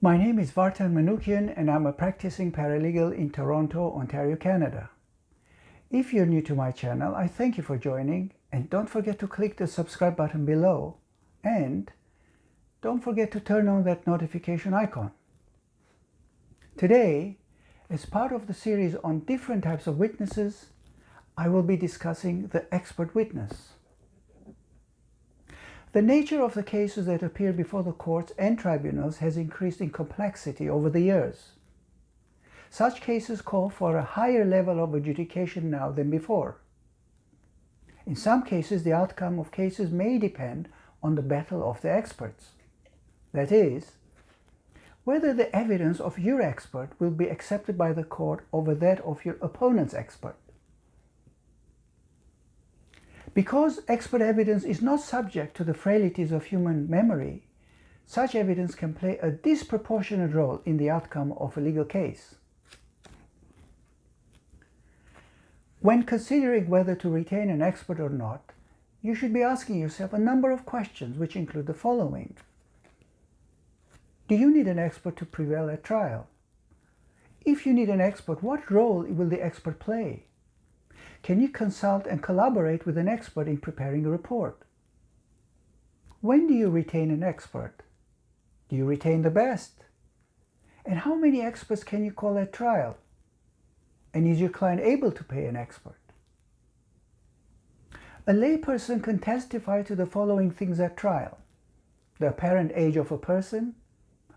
My name is Vartan Manukian and I'm a practicing paralegal in Toronto, Ontario, Canada. If you're new to my channel, I thank you for joining and don't forget to click the subscribe button below and don't forget to turn on that notification icon. Today, as part of the series on different types of witnesses, I will be discussing the expert witness. The nature of the cases that appear before the courts and tribunals has increased in complexity over the years. Such cases call for a higher level of adjudication now than before. In some cases, the outcome of cases may depend on the battle of the experts. That is, whether the evidence of your expert will be accepted by the court over that of your opponent's expert. Because expert evidence is not subject to the frailties of human memory, such evidence can play a disproportionate role in the outcome of a legal case. When considering whether to retain an expert or not, you should be asking yourself a number of questions which include the following. Do you need an expert to prevail at trial? If you need an expert, what role will the expert play? Can you consult and collaborate with an expert in preparing a report? When do you retain an expert? Do you retain the best? And how many experts can you call at trial? And is your client able to pay an expert? A layperson can testify to the following things at trial: the apparent age of a person,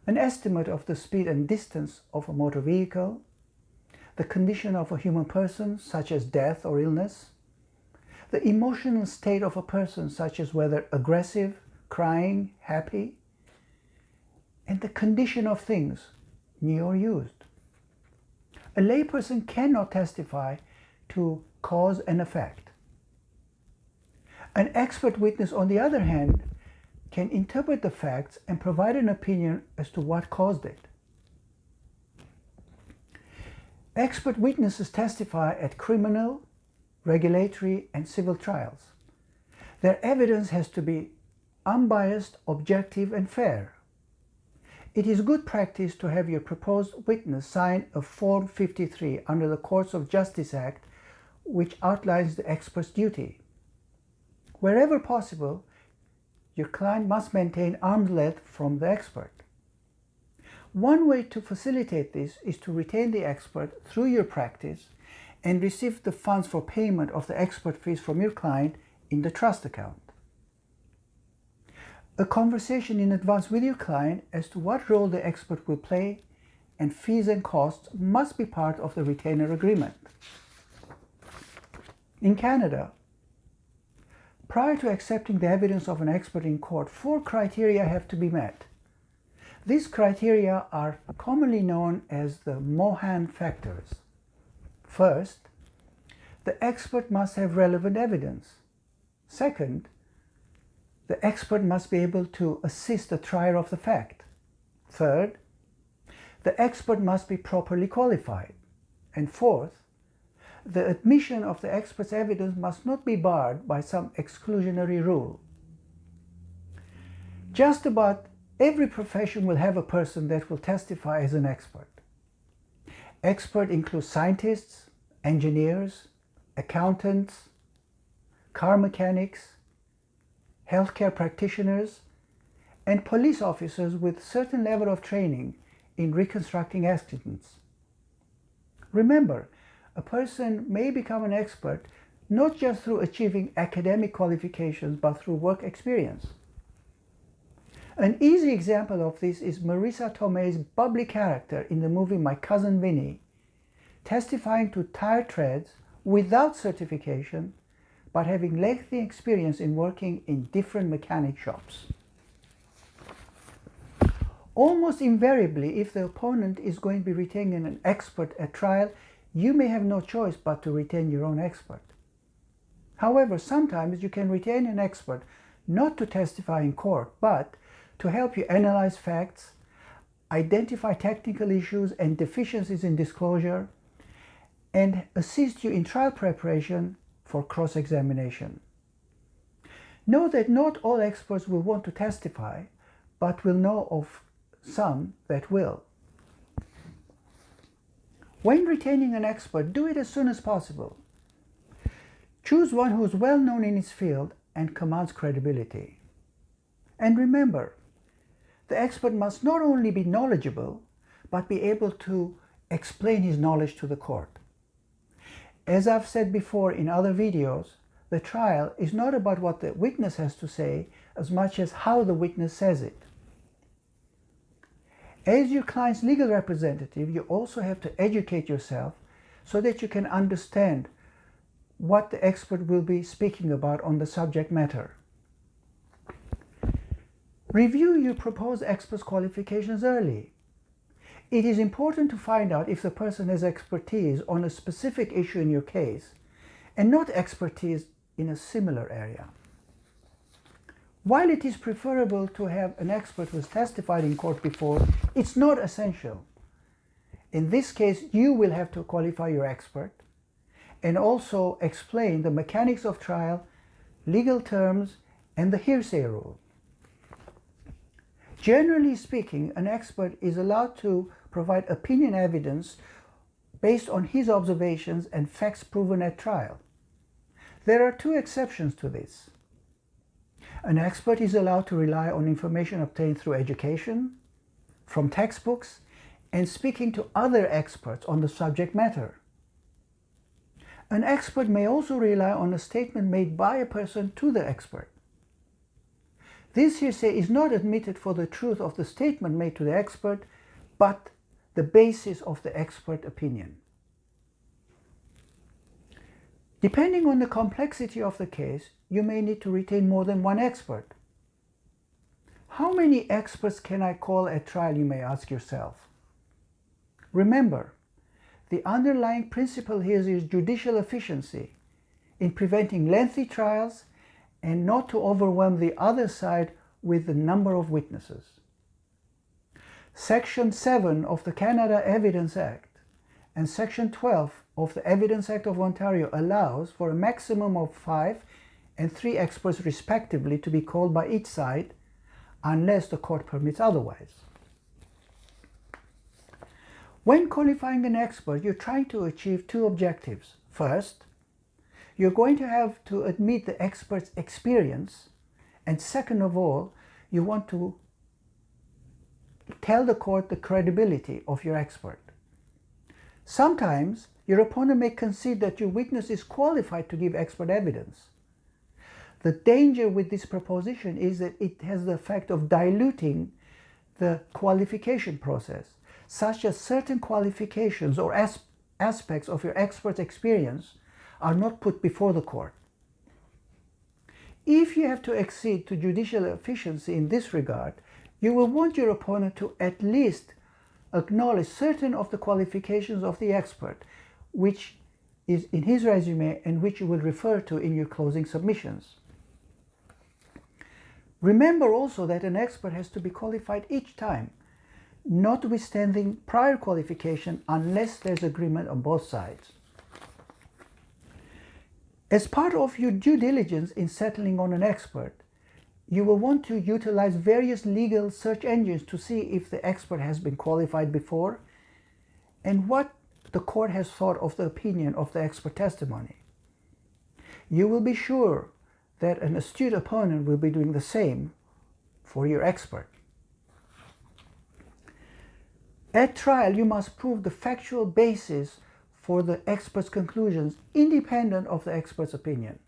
an estimate of the speed and distance of a motor vehicle, the condition of a human person, such as death or illness, the emotional state of a person, such as whether aggressive, crying, happy, and the condition of things, new or used. A layperson cannot testify to cause and effect. An expert witness, on the other hand, can interpret the facts and provide an opinion as to what caused it. Expert witnesses testify at criminal, regulatory, and civil trials. Their evidence has to be unbiased, objective, and fair. It is good practice to have your proposed witness sign a Form 53 under the Courts of Justice Act, which outlines the expert's duty. Wherever possible, your client must maintain arm's length from the expert. One way to facilitate this is to retain the expert through your practice and receive the funds for payment of the expert fees from your client in the trust account. A conversation in advance with your client as to what role the expert will play and fees and costs must be part of the retainer agreement. In Canada, prior to accepting the evidence of an expert in court, 4 criteria have to be met. These criteria are commonly known as the Mohan Factors. First, the expert must have relevant evidence. Second, the expert must be able to assist the trier of the fact. Third, the expert must be properly qualified. And fourth, the admission of the expert's evidence must not be barred by some exclusionary rule. Just about every profession will have a person that will testify as an expert. Expert includes scientists, engineers, accountants, car mechanics, healthcare practitioners, and police officers with certain level of training in reconstructing accidents. Remember, a person may become an expert not just through achieving academic qualifications, but through work experience. An easy example of this is Marisa Tomei's bubbly character in the movie My Cousin Vinny, testifying to tire treads without certification, but having lengthy experience in working in different mechanic shops. Almost invariably, if the opponent is going to be retaining an expert at trial, you may have no choice but to retain your own expert. However, sometimes you can retain an expert not to testify in court, but to help you analyze facts, identify technical issues and deficiencies in disclosure, and assist you in trial preparation for cross-examination. Know that not all experts will want to testify, but will know of some that will. When retaining an expert, do it as soon as possible. Choose one who is well known in his field and commands credibility. And remember, the expert must not only be knowledgeable, but be able to explain his knowledge to the court. As I've said before in other videos, the trial is not about what the witness has to say as much as how the witness says it. As your client's legal representative, you also have to educate yourself so that you can understand what the expert will be speaking about on the subject matter. Review your proposed expert's qualifications early. It is important to find out if the person has expertise on a specific issue in your case and not expertise in a similar area. While it is preferable to have an expert who has testified in court before, it's not essential. In this case, you will have to qualify your expert and also explain the mechanics of trial, legal terms, and the hearsay rule. Generally speaking, an expert is allowed to provide opinion evidence based on his observations and facts proven at trial. There are two exceptions to this. An expert is allowed to rely on information obtained through education, from textbooks, and speaking to other experts on the subject matter. An expert may also rely on a statement made by a person to the expert. This hearsay is not admitted for the truth of the statement made to the expert, but the basis of the expert opinion. Depending on the complexity of the case, you may need to retain more than one expert. How many experts can I call at trial, you may ask yourself. Remember, the underlying principle here is judicial efficiency in preventing lengthy trials and not to overwhelm the other side with the number of witnesses. Section 7 of the Canada Evidence Act and Section 12 of the Evidence Act of Ontario allows for a maximum of 5 and 3 experts respectively to be called by each side unless the court permits otherwise. When qualifying an expert, you're trying to achieve two objectives. First, you're going to have to admit the expert's experience, and second of all, you want to tell the court the credibility of your expert. Sometimes your opponent may concede that your witness is qualified to give expert evidence. The danger with this proposition is that it has the effect of diluting the qualification process, such as certain qualifications or aspects of your expert's experience are not put before the court. If you have to accede to judicial efficiency in this regard, you will want your opponent to at least acknowledge certain of the qualifications of the expert, which is in his resume and which you will refer to in your closing submissions. Remember also that an expert has to be qualified each time, notwithstanding prior qualification, unless there's agreement on both sides. As part of your due diligence in settling on an expert, you will want to utilize various legal search engines to see if the expert has been qualified before and what the court has thought of the opinion of the expert testimony. You will be sure that an astute opponent will be doing the same for your expert. At trial, you must prove the factual basis for the expert's conclusions independent of the expert's opinion.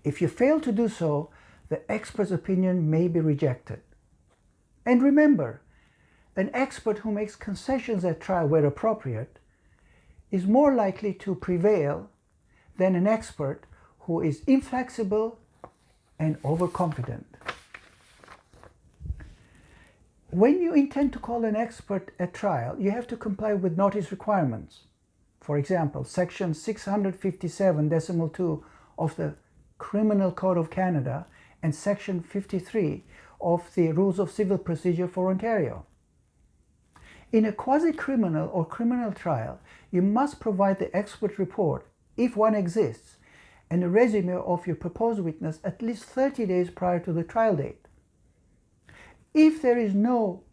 If you fail to do so, the expert's opinion may be rejected. And remember, an expert who makes concessions at trial where appropriate is more likely to prevail than an expert who is inflexible and overconfident. When you intend to call an expert at trial, you have to comply with notice requirements. For example, Section 657(2) of the Criminal Code of Canada and Section 53 of the Rules of Civil Procedure for Ontario. In a quasi-criminal or criminal trial, you must provide the expert report, if one exists, and a resume of your proposed witness at least 30 days prior to the trial date. If there is no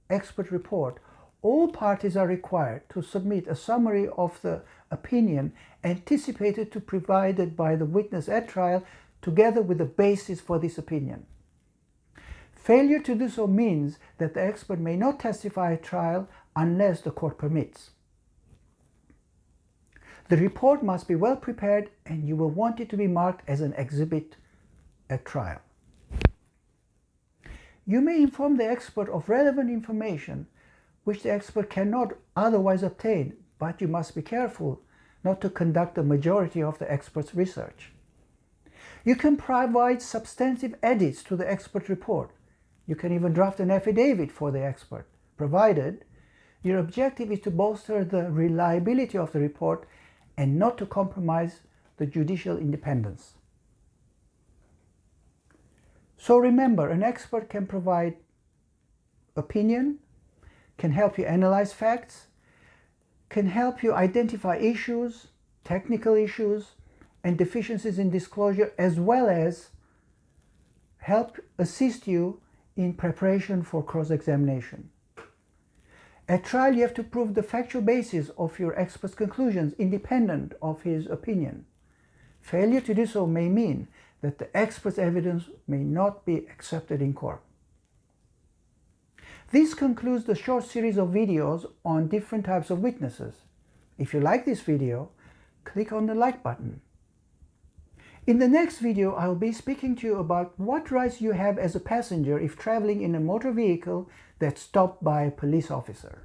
expert report, all parties are required to submit a summary of the opinion anticipated to be provided by the witness at trial, together with the basis for this opinion. Failure to do so means that the expert may not testify at trial unless the court permits. The report must be well prepared, and you will want it to be marked as an exhibit at trial. You may inform the expert of relevant information which the expert cannot otherwise obtain, but you must be careful not to conduct the majority of the expert's research. You can provide substantive edits to the expert report. You can even draft an affidavit for the expert, provided your objective is to bolster the reliability of the report and not to compromise the judicial independence. So remember, an expert can provide opinion, can help you analyze facts, can help you identify issues, technical issues, and deficiencies in disclosure, as well as help assist you in preparation for cross-examination. At trial, you have to prove the factual basis of your expert's conclusions independent of his opinion. Failure to do so may mean that the expert's evidence may not be accepted in court. This concludes the short series of videos on different types of witnesses. If you like this video, click on the like button. In the next video, I will be speaking to you about what rights you have as a passenger if traveling in a motor vehicle that's stopped by a police officer.